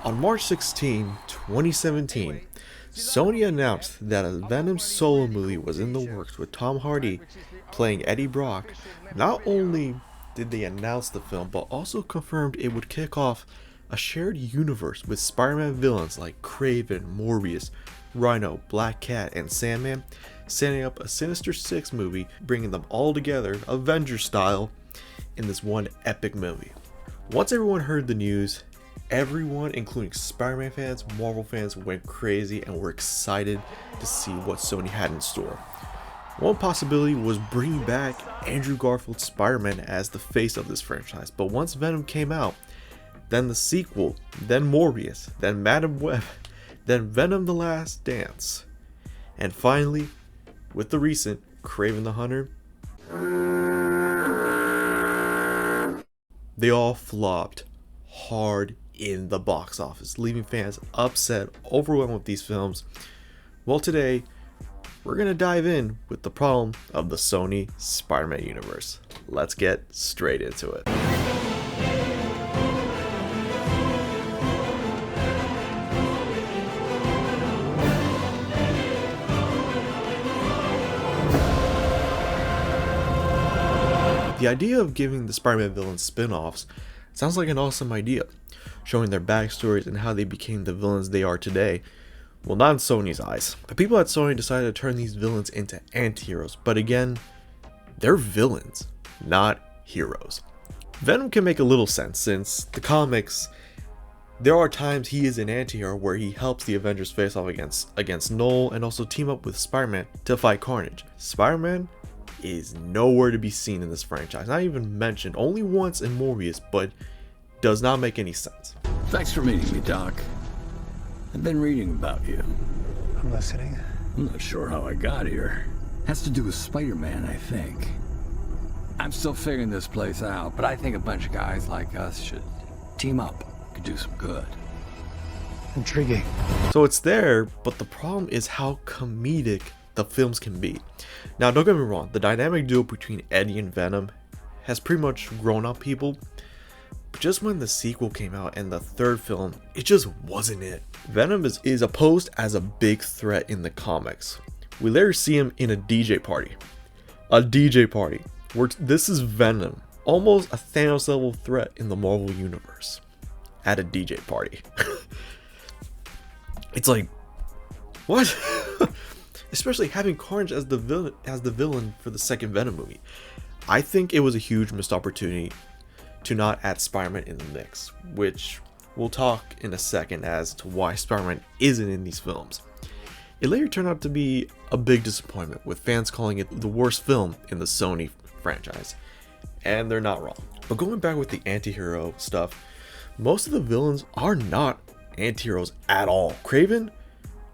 On March 16, 2017, Sony announced that a Venom solo movie was in the works with Tom Hardy playing Eddie Brock. Not only did they announce the film, but also confirmed it would kick off a shared universe with Spider-Man villains like Kraven, Morbius, Rhino, Black Cat, and Sandman, setting up a Sinister Six movie, bringing them all together, Avengers style, in this one epic movie. Once everyone heard the news, everyone, including Spider-Man fans, Marvel fans, went crazy and were excited to see what Sony had in store. One possibility was bringing back Andrew Garfield's Spider-Man as the face of this franchise, but once Venom came out, then the sequel, then Morbius, then Madam Web, then Venom: The Last Dance, and finally, with the recent Kraven the Hunter, they all flopped hard in the box office, leaving fans upset, overwhelmed with these films. Well, today we're gonna dive in with the problem of the Sony Spider-Man universe. Let's get straight into it. The idea of giving the Spider-Man villains spin-offs sounds like an awesome idea, showing their backstories and how they became the villains they are today. Well, not in Sony's eyes. The people at Sony decided to turn these villains into anti-heroes, but again, they're villains, not heroes. Venom can make a little sense, since the comics, there are times he is an anti-hero where he helps the Avengers face off against Null and also team up with Spider-Man to fight Carnage. Spider-Man is nowhere to be seen in this franchise, not even mentioned, only once in Morbius, but does not make any sense. Thanks for meeting me, Doc. I've been reading about you. I'm listening. I'm not sure how I got here. Has to do with Spider-Man, I think. I'm still figuring this place out, but I think a bunch of guys like us should team up. Could do some good. Intriguing. So it's there, but the problem is how comedic the films can be. Now, don't get me wrong, the dynamic duo between Eddie and Venom has pretty much grown on people, but just when the sequel came out and the third film, it just wasn't it. Venom is opposed as a big threat in the comics. We later see him in a DJ party. A DJ party, where this is Venom, almost a Thanos level threat in the Marvel universe, at a DJ party. It's like, what? Especially having Carnage as the villain for the second Venom movie. I think it was a huge missed opportunity to not add Spider-Man in the mix, which we'll talk in a second as to why Spider-Man isn't in these films. It later turned out to be a big disappointment, with fans calling it the worst film in the Sony franchise, and they're not wrong. But going back with the anti-hero stuff, most of the villains are not anti-heroes at all. Kraven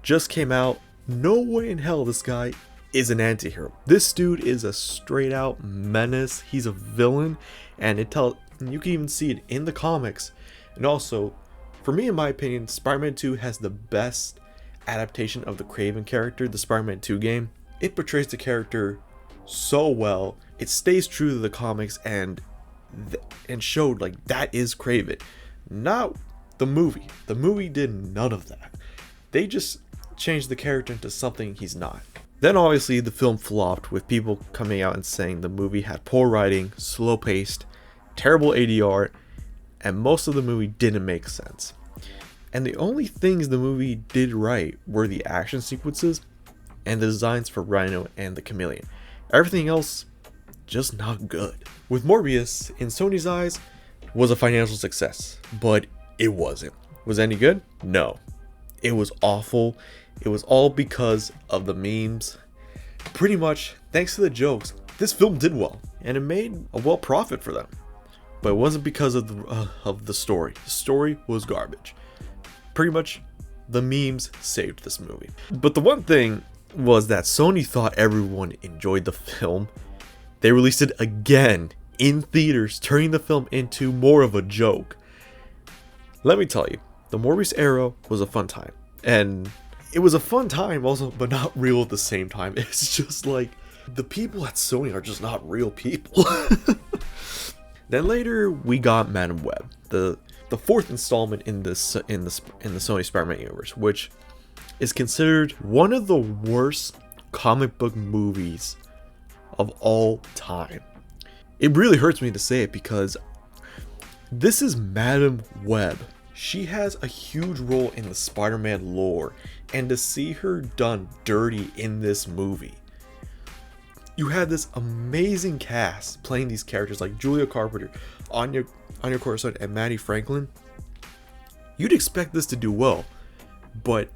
just came out. No way in hell this guy is an anti-hero. This dude is a straight out menace. He's a villain, and you can even see it in the comics. And also, for me, in my opinion, Spider-Man 2 has the best adaptation of the Kraven character, the Spider-Man 2 game. It portrays the character so well. It stays true to the comics and showed like that is Kraven. Not the movie. The movie did none of that. They just changed the character into something he's not. Then obviously the film flopped, with people coming out and saying the movie had poor writing, slow paced, terrible ADR, and most of the movie didn't make sense. And the only things the movie did right were the action sequences and the designs for Rhino and the Chameleon. Everything else, just not good. With Morbius, in Sony's eyes, was a financial success, but it wasn't. Was it any good? No. It was awful. It was all because of the memes. Pretty much, thanks to the jokes, this film did well, and it made a well profit for them. But it wasn't because of the story. The story was garbage. Pretty much, the memes saved this movie. But the one thing was that Sony thought everyone enjoyed the film. They released it again in theaters, turning the film into more of a joke. Let me tell you, the Morbius era was a fun time. And it was a fun time also, but not real at the same time. It's just like, the people at Sony are just not real people. Then later we got Madam Web, the the fourth installment in the Sony Spider-Man universe, which is considered one of the worst comic book movies of all time. It really hurts me to say it because this is Madam Web. She has a huge role in the Spider-Man lore, and to see her done dirty in this movie. You had this amazing cast playing these characters like Julia Carpenter, Anya Corazon, and Maddie Franklin. You'd expect this to do well, but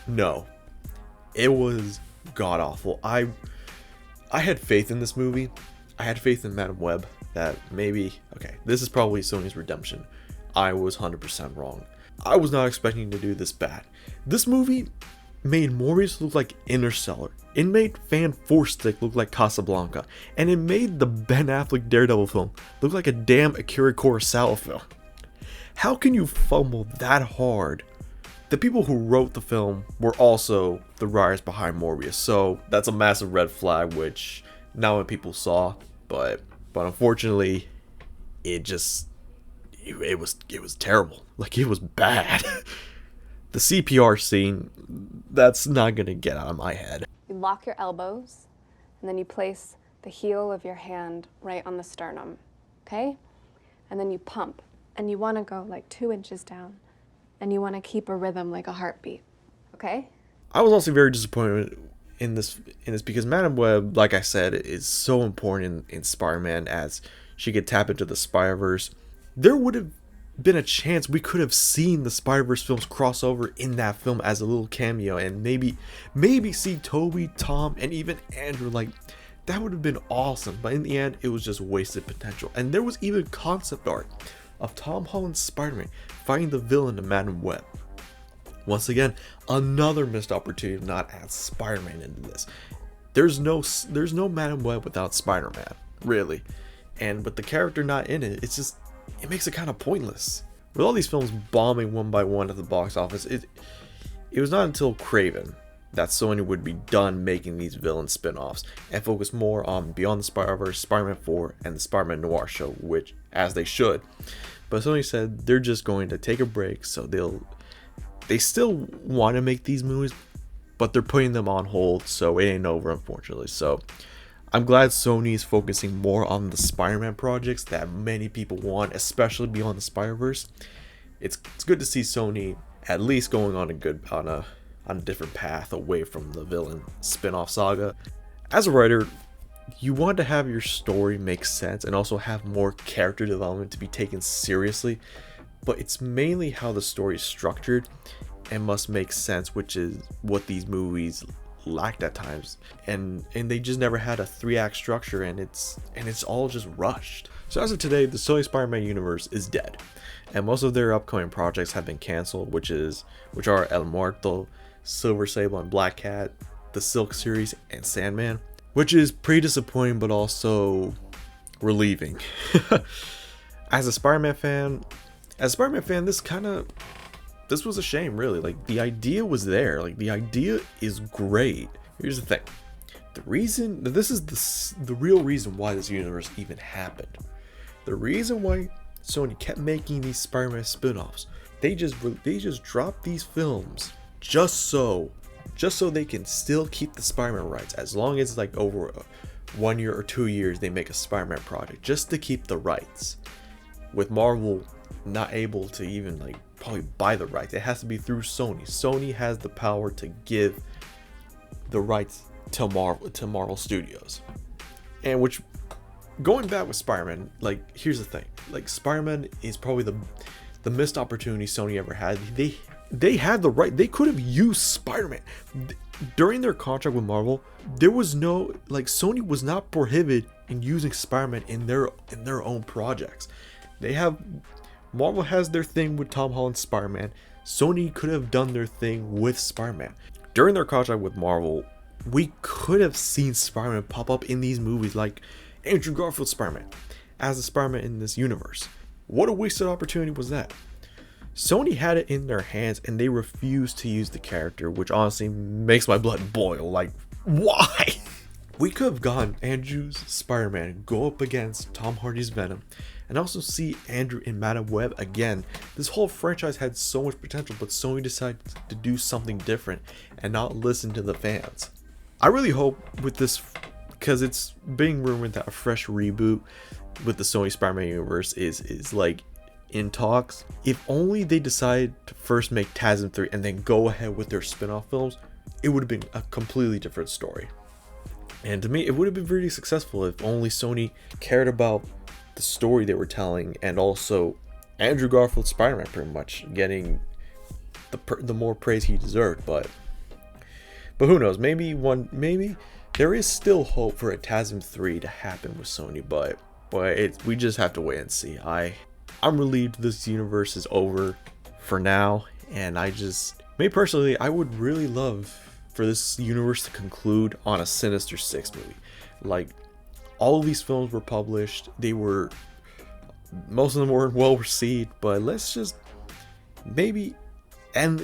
no, it was god awful. I had faith in this movie. I had faith in Madam Web that maybe, okay, this is probably Sony's redemption. I was 100% wrong. I was not expecting to do this bad. This movie made Morbius look like Interstellar. It made Fan Four Stick look like Casablanca. And it made the Ben Affleck Daredevil film look like a damn Akira Kurosawa film. How can you fumble that hard? The people who wrote the film were also the writers behind Morbius, so that's a massive red flag, which not many people saw, but unfortunately, it was terrible. Like, it was bad. The CPR scene, that's not gonna get out of my head. You lock your elbows, and then you place the heel of your hand right on the sternum, okay? And then you pump, and you wanna go like 2 inches down, and you wanna keep a rhythm like a heartbeat, okay? I was also very disappointed in this because Madam Web, like I said, is so important in Spider-Man as she could tap into the Spider-Verse. There would have been a chance we could have seen the Spider-Verse films cross over in that film as a little cameo, and maybe see Toby, Tom, and even Andrew. Like, that would have been awesome, but in the end, it was just wasted potential. And there was even concept art of Tom Holland's Spider-Man fighting the villain of Madam Web. Once again, another missed opportunity to not add Spider-Man into this. There's no Madam Web without Spider-Man, really. And with the character not in it, it makes it kind of pointless. With all these films bombing one by one at the box office, it was not until Craven that Sony would be done making these villain spin-offs and focus more on Beyond the Spider-Verse, Spider-Man 4, and the Spider-Man Noir show, which, as they should. But Sony said they're just going to take a break, so they still want to make these movies, but they're putting them on hold, so it ain't over, unfortunately. So I'm glad Sony's focusing more on the Spider-Man projects that many people want, especially Beyond the Spider-Verse. It's good to see Sony at least going on a different path away from the villain spin-off saga. As a writer, you want to have your story make sense and also have more character development to be taken seriously, but it's mainly how the story is structured and must make sense, which is what these movies lacked at times, and they just never had a 3-act structure, and it's all just rushed. So as of today, the Sony Spider-Man universe is dead, and most of their upcoming projects have been canceled, which are El Muerto, Silver Sable and Black Cat, the Silk series, and Sandman, which is pretty disappointing but also relieving. As a Spider-Man fan, this was a shame, really. Like, the idea was there. Like, the idea is great. Here's the thing. The real reason why this universe even happened. The reason why Sony kept making these Spider-Man spin-offs. They just dropped these films just so they can still keep the Spider-Man rights. As long as, like, over 1 year or 2 years they make a Spider-Man project, just to keep the rights. With Marvel not able to even, like, probably buy the rights, it has to be through Sony. Sony has the power to give the rights to Marvel Studios. And which, going back with Spider-Man, like, here's the thing, like, Spider-Man is probably the missed opportunity Sony ever had. They had the right, they could have used Spider-Man during their contract with Marvel. There was no, like, Sony was not prohibited in using Spider-Man in their own projects. Marvel has their thing with Tom Holland's Spider-Man. Sony could have done their thing with Spider-Man. During their contract with Marvel, we could have seen Spider-Man pop up in these movies, like Andrew Garfield's Spider-Man as the Spider-Man in this universe. What a wasted opportunity was that? Sony had it in their hands and they refused to use the character, which honestly makes my blood boil. Like, why? We could have gotten Andrew's Spider-Man go up against Tom Hardy's Venom, and also see Andrew in Madame Web again. This whole franchise had so much potential, but Sony decided to do something different and not listen to the fans. I really hope with this, because it's being rumored that a fresh reboot with the Sony Spider-Man universe is like in talks. If only they decide to first make TASM 3 and then go ahead with their spin-off films, it would have been a completely different story. And to me, it would have been really successful if only Sony cared about the story they were telling, and also Andrew Garfield's Spider-Man pretty much getting the more praise he deserved. But who knows? Maybe there is still hope for a TASM 3 to happen with Sony, but we just have to wait and see. I'm relieved this universe is over for now, and me personally, I would really love for this universe to conclude on a Sinister Six movie. Like, all of these films were published, most of them were well received, but let's just maybe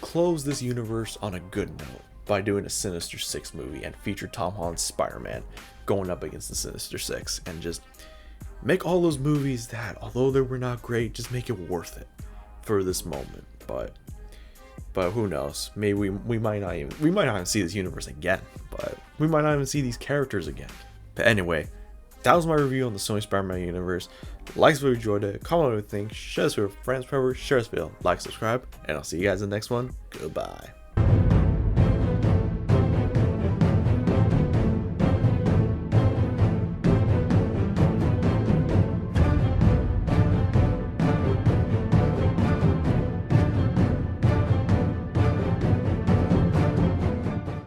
close this universe on a good note by doing a Sinister Six movie and feature Tom Holland's Spider-Man going up against the Sinister Six, and just make all those movies that, although they were not great, just make it worth it for this moment. But who knows? Maybe we might not even see this universe again. But we might not even see these characters again. But anyway, that was my review on the Sony Spider-Man universe. Like if you enjoyed it, comment what you think, share this with your friends, whoever, share this video, like, subscribe, and I'll see you guys in the next one. Goodbye.